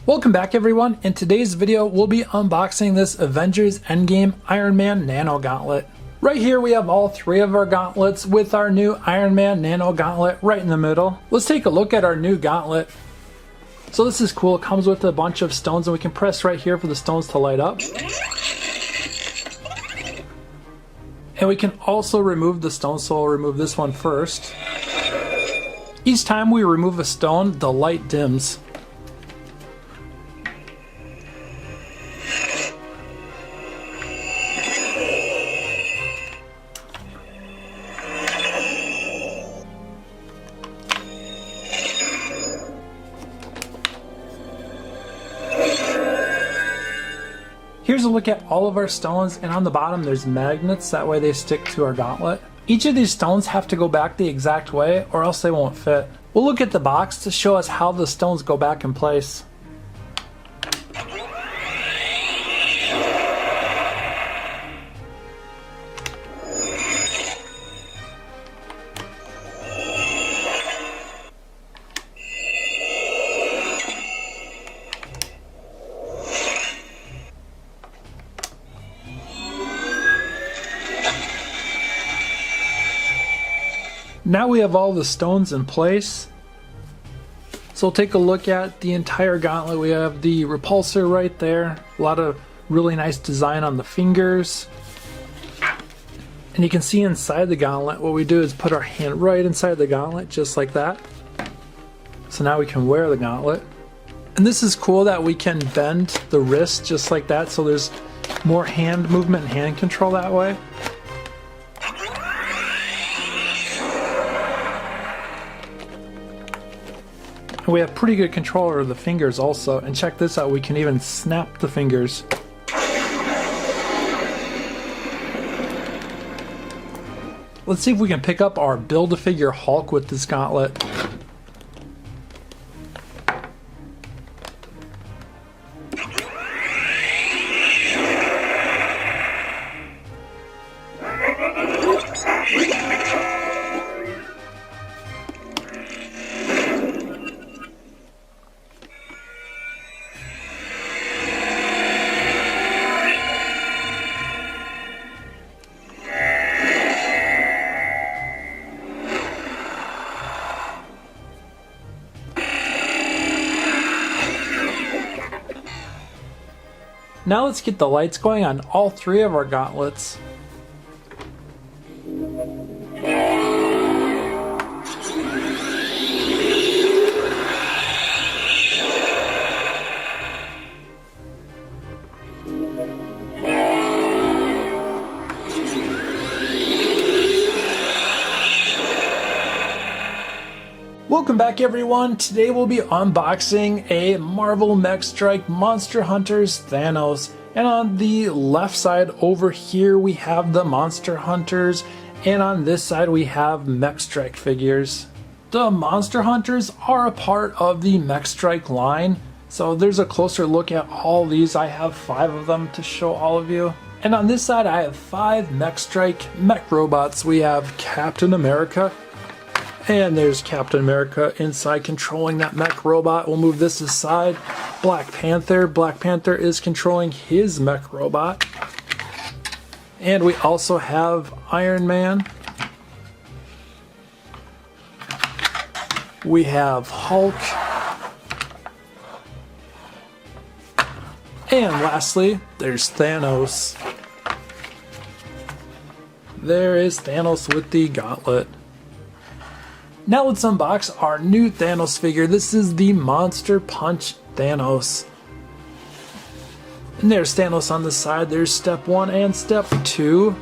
Welcome back everyone. In today's video we'll be unboxing this Avengers Endgame Iron Man Nano Gauntlet. Right here we have all three of our gauntlets with our new Iron Man Nano Gauntlet right in the middle. Let's take a look at our new gauntlet. So this is cool, it comes with a bunch of stones and we can press right here for the stones to light up. And we can also remove the stone, so I'll remove this one first. Each time we remove a stone, the light dims. Here's a look at all of our stones, and on the bottom there's magnets, that way they stick to our gauntlet. Each of these stones have to go back the exact way or else they won't fit. We'll look at the box to show us how the stones go back in place. Now we have all the stones in place. So we'll take a look at the entire gauntlet. We have the repulsor right there. A lot of really nice design on the fingers. And you can see inside the gauntlet, what we do is put our hand right inside the gauntlet, just like that. So now we can wear the gauntlet. And this is cool that we can bend the wrist just like that, so there's more hand movement and hand control that way. We have pretty good control over the fingers also, and check this out, we can even snap the fingers. Let's see if we can pick up our Build-A-Figure Hulk with this gauntlet. Now let's get the lights going on all three of our gauntlets. Welcome back everyone. Today we'll be unboxing a Marvel Mech Strike Monster Hunters Thanos. And on the left side over here we have the Monster Hunters, and on this side we have Mech Strike figures. The Monster Hunters are a part of the Mech Strike line, so there's a closer look at all these. I have 5 of them to show all of you. And on this side I have 5 Mech Strike mech robots. We have Captain America. And there's Captain America inside controlling that mech robot. We'll move this aside. Black Panther. Black Panther is controlling his mech robot. And we also have Iron Man. We have Hulk. And lastly, there's Thanos. There is Thanos with the gauntlet. Now let's unbox our new Thanos figure. This is the Monster Punch Thanos. And there's Thanos on the side. There's step 1 and step 2.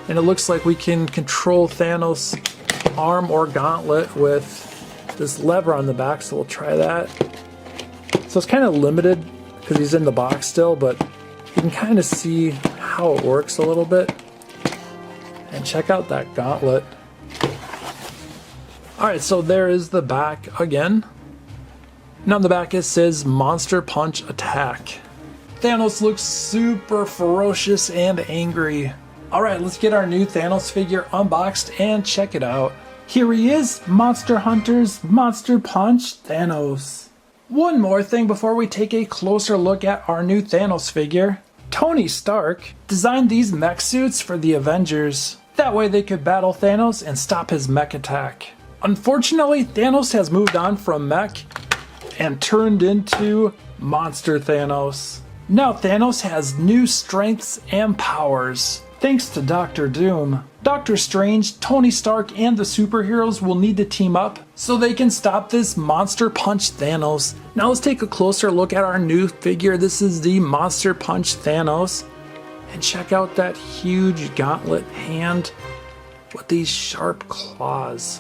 And it looks like we can control Thanos' arm or gauntlet with this lever on the back, so we'll try that. So it's kind of limited because he's in the box still, but you can kind of see how it works a little bit. And check out that gauntlet. Alright, so there is the back again. And on the back it says Monster Punch Attack. Thanos looks super ferocious and angry. Alright, let's get our new Thanos figure unboxed and check it out. Here he is, Monster Hunter's Monster Punch Thanos. One more thing before we take a closer look at our new Thanos figure. Tony Stark designed these mech suits for the Avengers. That way they could battle Thanos and stop his mech attack. Unfortunately, Thanos has moved on from mech and turned into Monster Thanos. Now Thanos has new strengths and powers, thanks to Doctor Doom. Doctor Strange, Tony Stark, and the superheroes will need to team up so they can stop this Monster Punch Thanos. Now let's take a closer look at our new figure. This is the Monster Punch Thanos. And check out that huge gauntlet hand with these sharp claws.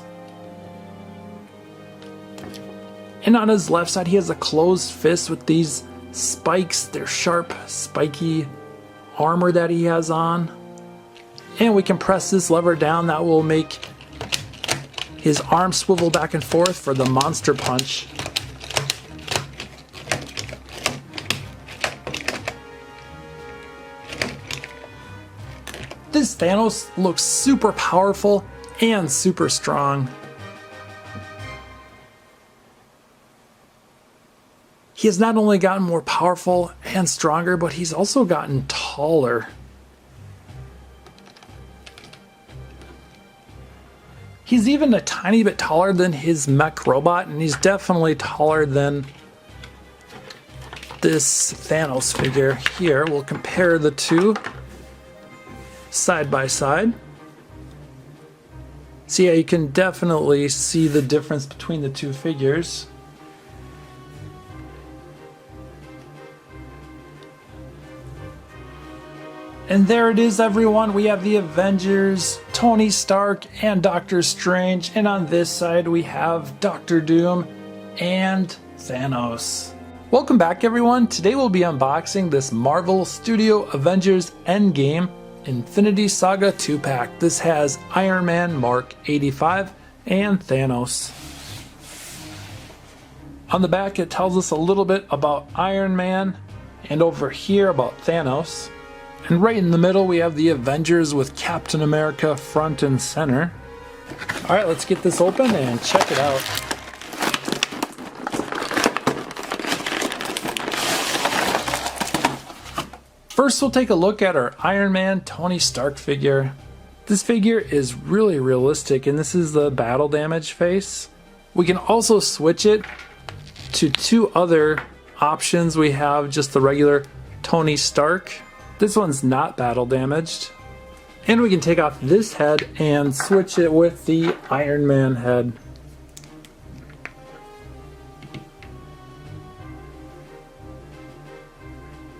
And on his left side, he has a closed fist with these spikes. They're sharp, spiky armor that he has on. And we can press this lever down. That will make his arm swivel back and forth for the monster punch. This Thanos looks super powerful and super strong. He has not only gotten more powerful and stronger, but he's also gotten taller. He's even a tiny bit taller than his mech robot, and he's definitely taller than this Thanos figure here. We'll compare the two side by side. So yeah, you can definitely see the difference between the two figures. And there it is, everyone. We have the Avengers, Tony Stark, and Doctor Strange. And on this side, we have Doctor Doom and Thanos. Welcome back, everyone. Today we'll be unboxing this Marvel Studio Avengers Endgame Infinity Saga 2-pack. This has Iron Man Mark 85 and Thanos. On the back, it tells us a little bit about Iron Man, and over here about Thanos. And right in the middle, we have the Avengers with Captain America front and center. All right, let's get this open and check it out. First, we'll take a look at our Iron Man Tony Stark figure. This figure is really realistic, and this is the battle damage face. We can also switch it to two other options. We have just the regular Tony Stark. This one's not battle damaged. And we can take off this head and switch it with the Iron Man head.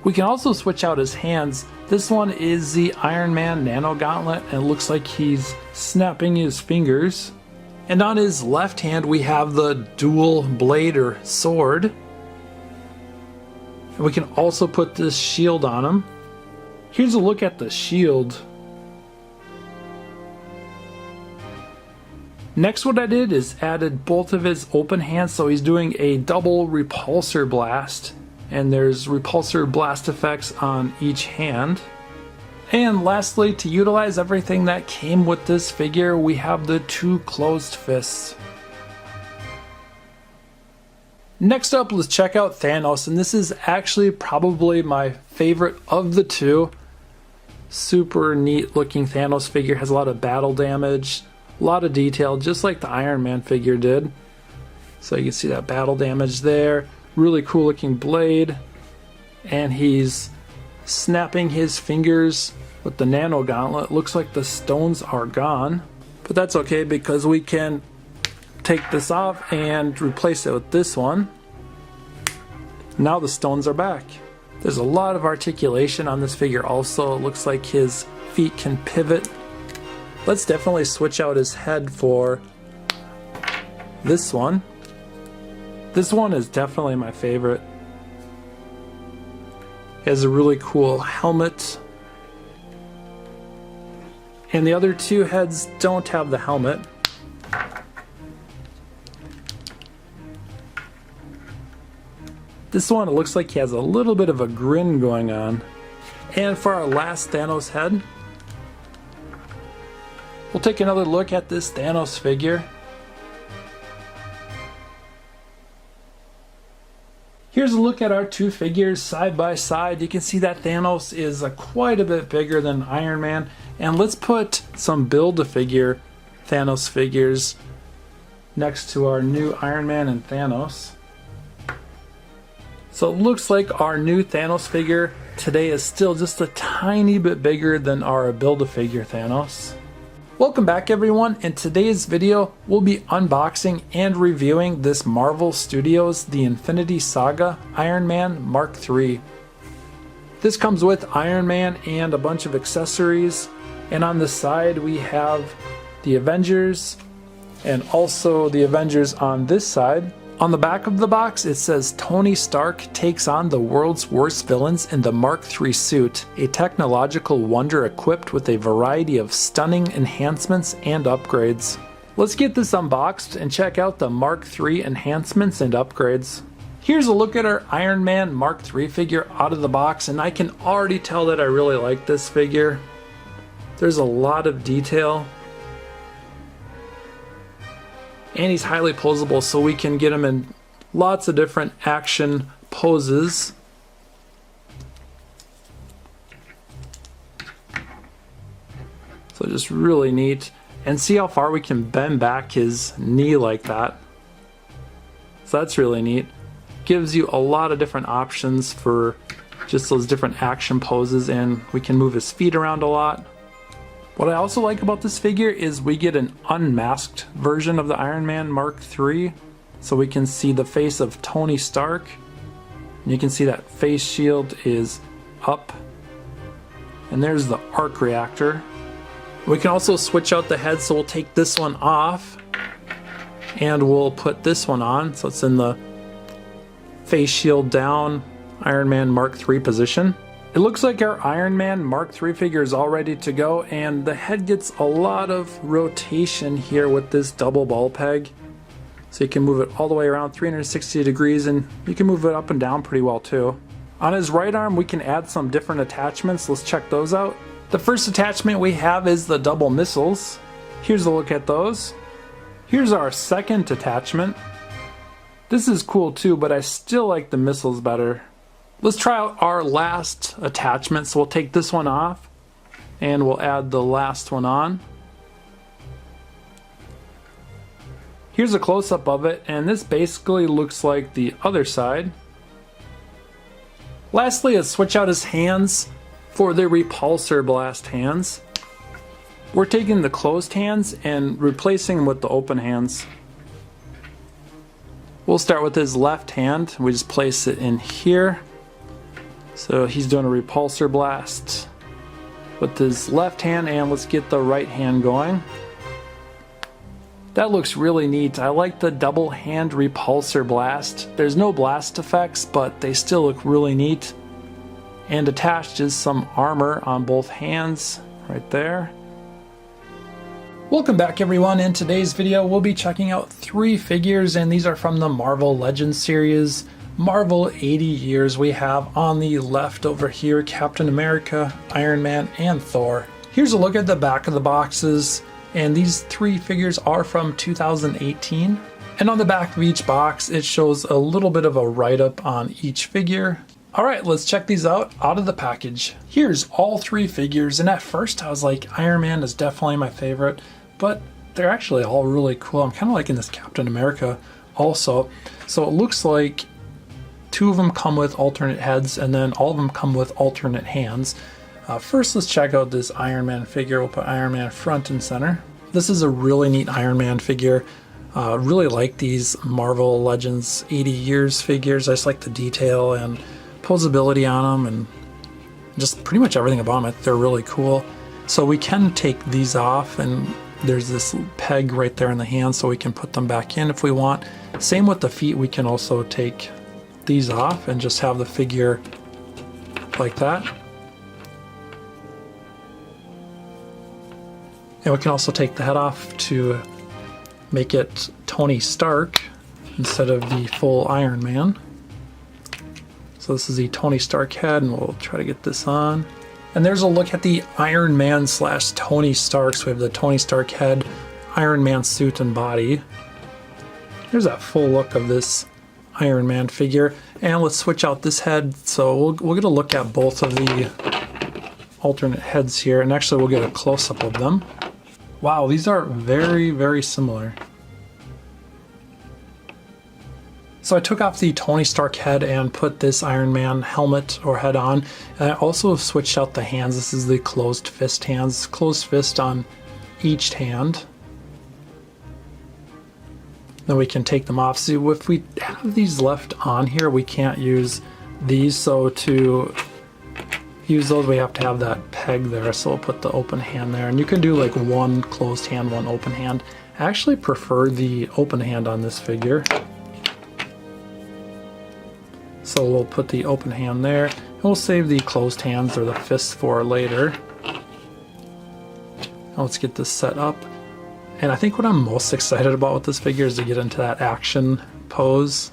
We can also switch out his hands. This one is the Iron Man Nano Gauntlet, and it looks like he's snapping his fingers. And on his left hand we have the dual blade or sword. And we can also put this shield on him. Here's a look at the shield. Next, what I did is added both of his open hands, so he's doing a double repulsor blast, and there's repulsor blast effects on each hand. And lastly, to utilize everything that came with this figure, we have the two closed fists. Next up, let's check out Thanos, and this is actually probably my favorite of the two. Super neat looking Thanos figure, has a lot of battle damage, a lot of detail, just like the Iron Man figure did. So you can see that battle damage there. Really cool looking blade, and he's snapping his fingers with the Nano Gauntlet. Looks like the stones are gone, but that's okay because we can take this off and replace it with this one. Now the stones are back. There's a lot of articulation on this figure also. It looks like his feet can pivot. Let's definitely switch out his head for this one. This one is definitely my favorite. He has a really cool helmet. And the other two heads don't have the helmet. This one, it looks like he has a little bit of a grin going on. And for our last Thanos head, we'll take another look at this Thanos figure. Here's a look at our two figures side by side. You can see that Thanos is quite a bit bigger than Iron Man. And let's put some Build-A-Figure Thanos figures next to our new Iron Man and Thanos. So it looks like our new Thanos figure today is still just a tiny bit bigger than our Build-A-Figure Thanos. Welcome back everyone. In today's video we'll be unboxing and reviewing this Marvel Studios The Infinity Saga Iron Man Mark III. This comes with Iron Man and a bunch of accessories, and on the side we have the Avengers and also the Avengers on this side. On the back of the box it says Tony Stark takes on the world's worst villains in the Mark III suit, a technological wonder equipped with a variety of stunning enhancements and upgrades. Let's get this unboxed and check out the Mark III enhancements and upgrades. Here's a look at our Iron Man Mark III figure out of the box, and I can already tell that I really like this figure. There's a lot of detail. And he's highly posable, so we can get him in lots of different action poses. So just really neat. And see how far we can bend back his knee like that. So that's really neat. Gives you a lot of different options for just those different action poses, and we can move his feet around a lot. What I also like about this figure is we get an unmasked version of the Iron Man Mark III, so we can see the face of Tony Stark. And you can see that face shield is up, and there's the arc reactor. We can also switch out the head, so we'll take this one off and we'll put this one on, so it's in the face shield down Iron Man Mark III position. It looks like our Iron Man Mark III figure is all ready to go, and the head gets a lot of rotation here with this double ball peg. So you can move it all the way around 360 degrees, and you can move it up and down pretty well too. On his right arm we can add some different attachments. Let's check those out. The first attachment we have is the double missiles. Here's a look at those. Here's our second attachment. This is cool too, but I still like the missiles better. Let's try out our last attachment. So we'll take this one off and we'll add the last one on. Here's a close-up of it, and this basically looks like the other side. Lastly, let's switch out his hands for the repulsor blast hands. We're taking the closed hands and replacing them with the open hands. We'll start with his left hand. We just place it in here. So he's doing a repulsor blast with his left hand, and let's get the right hand going. That looks really neat. I like the double hand repulsor blast. There's no blast effects, but they still look really neat. And attached is some armor on both hands right there. Welcome back everyone. In today's video we'll be checking out 3 figures, and these are from the Marvel Legends series. Marvel 80 years. We have on the left over here Captain America, Iron Man, and Thor. Here's a look at the back of the boxes, and these 3 figures are from 2018. And on the back of each box it shows a little bit of a write-up on each figure. Alright, let's check these out of the package. Here's all 3 figures, and at first I was like, Iron Man is definitely my favorite, but they're actually all really cool. I'm kind of liking this Captain America also. So it looks like 2 of them come with alternate heads, and then all of them come with alternate hands. First, let's check out this Iron Man figure. We'll put Iron Man front and center. This is a really neat Iron Man figure. Really like these Marvel Legends 80 years figures. I just like the detail and posability on them, and just pretty much everything about them. They're really cool. So we can take these off, and there's this peg right there in the hand, so we can put them back in if we want. Same with the feet. We can also take these off and just have the figure like that. And we can also take the head off to make it Tony Stark instead of the full Iron Man. So this is the Tony Stark head, and we'll try to get this on. And there's a look at the Iron Man / Tony Stark. So we have the Tony Stark head, Iron Man suit and body. Here's that full look of this Iron Man figure. And let's switch out this head. So we'll get a look at both of the alternate heads here, and actually we'll get a close-up of them. Wow, these are very, very similar. So I took off the Tony Stark head and put this Iron Man helmet or head on. And I also switched out the hands. This is the closed fist hands. Closed fist on each hand. Then we can take them off. So if we have these left on here, we can't use these. So to use those, we have to have that peg there. So we'll put the open hand there. And you can do like one closed hand, one open hand. I actually prefer the open hand on this figure. So we'll put the open hand there, and we'll save the closed hands or the fists for later. Now let's get this set up. And I think what I'm most excited about with this figure is to get into that action pose.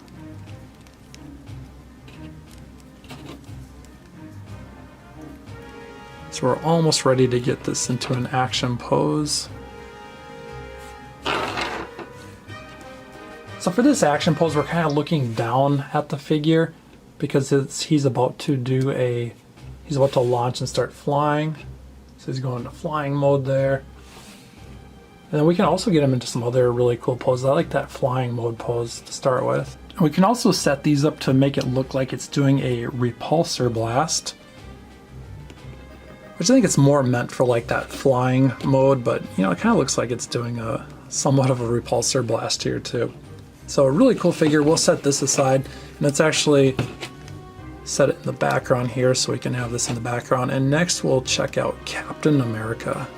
So we're almost ready to get this into an action pose. So for this action pose, we're kind of looking down at the figure, because he's about to launch and start flying. So he's going into flying mode there. And then we can also get him into some other really cool poses. I like that flying mode pose to start with. And we can also set these up to make it look like it's doing a repulsor blast, which I think it's more meant for like that flying mode, but you know, it kind of looks like it's doing a somewhat of a repulsor blast here too. So a really cool figure. We'll set this aside, and let's actually set it in the background here so we can have this in the background. And next we'll check out Captain America.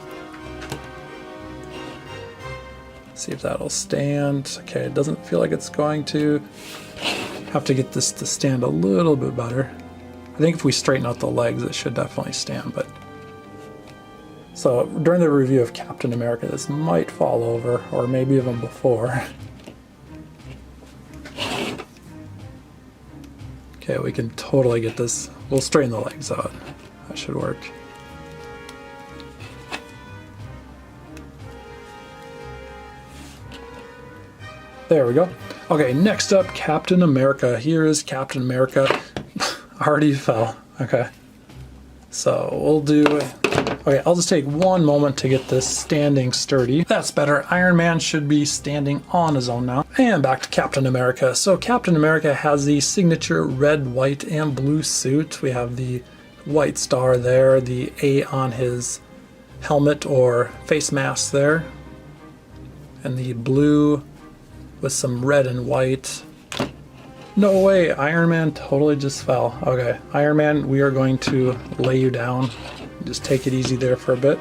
See if that'll stand. Okay, it doesn't feel like it's going to. Have to get this to stand a little bit better. I think if we straighten out the legs, it should definitely stand. But so during the review of Captain America, this might fall over, or maybe even before. Okay, we can totally get this. We'll straighten the legs out. That should work. There we go. Okay, next up, Captain America. Here is Captain America. Already fell. Okay. So we'll do... Okay, I'll just take one moment to get this standing sturdy. That's better. Iron Man should be standing on his own now. And back to Captain America. So Captain America has the signature red, white, and blue suit. We have the white star there, the A on his helmet or face mask there, and the blue with some red and white. No way, Iron Man totally just fell. Okay, Iron Man, we are going to lay you down. Just take it easy there for a bit.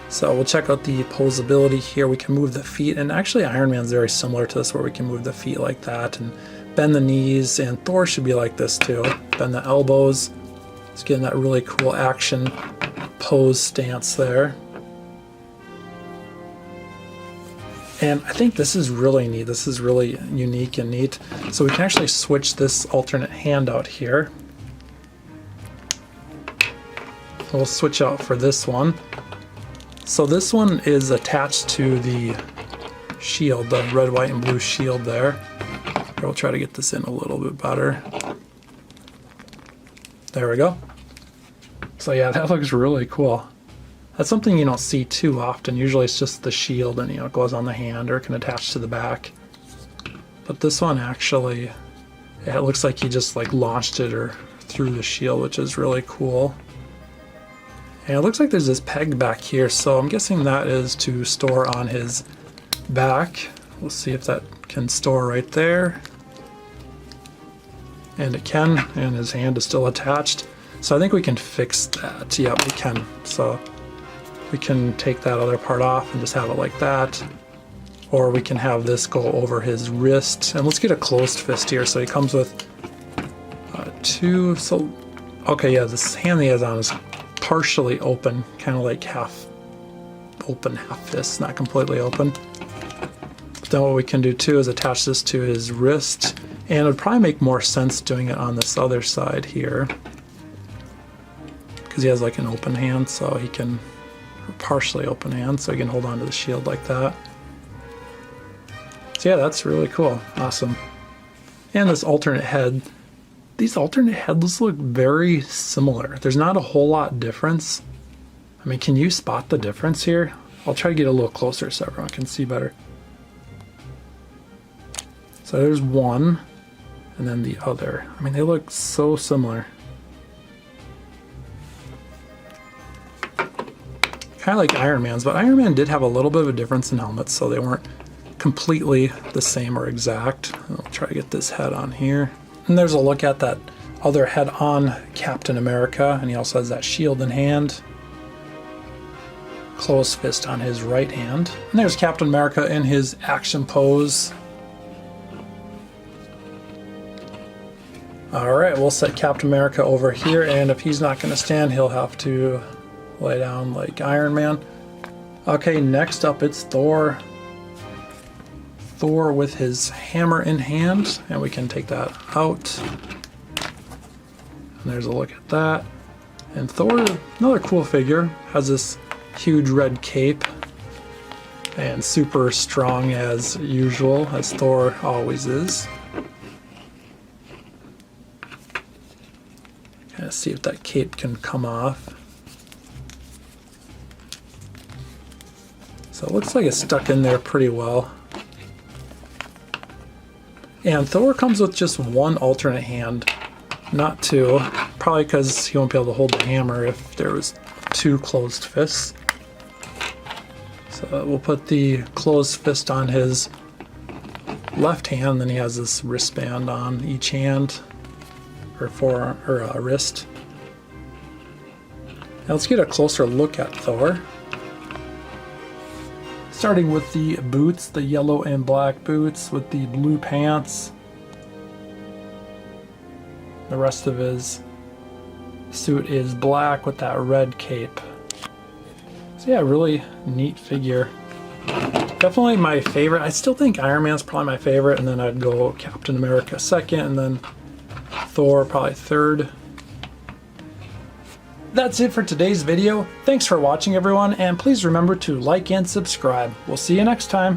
So we'll check out the posability here. We can move the feet, and actually Iron Man's very similar to this, where we can move the feet like that and bend the knees, and Thor should be like this too. Bend the elbows. It's getting that really cool action pose stance there. And I think this is really neat. This is really unique and neat. So we can actually switch this alternate hand out here. We'll switch out for this one. So this one is attached to the shield, the red, white, and blue shield there. We'll try to get this in a little bit better. There we go. So yeah, that looks really cool. That's something you don't see too often. Usually it's just the shield and, you know, it goes on the hand or it can attach to the back. But this one actually, yeah, it looks like he just like launched it or through the shield, which is really cool. And it looks like there's this peg back here, so I'm guessing that is to store on his back. We'll see if that can store right there. And it can, and his hand is still attached. So I think we can fix that. Yep, we can. So we can take that other part off and just have it like that. Or we can have this go over his wrist. And let's get a closed fist here. So he comes with two. So, okay, yeah, this hand he has on is partially open, kind of like half open, half fist, not completely open. But then what we can do too is attach this to his wrist, and it would probably make more sense doing it on this other side here, because he has like an open hand, so he can, or partially open hand, so he can hold on to the shield like that. So yeah, that's really cool. Awesome. And this alternate head. These alternate heads look very similar. There's not a whole lot difference. I mean, can you spot the difference here? I'll try to get a little closer so everyone can see better. So there's one, and then the other. I mean, they look so similar. Kind of like Iron Man's, but Iron Man did have a little bit of a difference in helmets, so they weren't completely the same or exact. I'll try to get this head on here. And there's a look at that other head on Captain America, and he also has that shield in hand. Closed fist on his right hand. And there's Captain America in his action pose. Alright, we'll set Captain America over here, and if he's not going to stand, he'll have to lay down like Iron Man. Okay, next up it's Thor. Thor with his hammer in hand, and we can take that out. And there's a look at that. And Thor, another cool figure, has this huge red cape and super strong as usual, as Thor always is. Let's see if that cape can come off. So it looks like it's stuck in there pretty well. And Thor comes with just one alternate hand, not two, probably because he won't be able to hold the hammer if there was two closed fists. So we'll put the closed fist on his left hand, then he has this wristband on each hand, or forearm, or wrist. Now let's get a closer look at Thor. Starting with the boots, the yellow and black boots with the blue pants. The rest of his suit is black with that red cape. So yeah, really neat figure. Definitely my favorite. I still think Iron Man's probably my favorite, and then I'd go Captain America second, and then Thor probably third. That's it for today's video. Thanks for watching, everyone, and please remember to like and subscribe. We'll see you next time.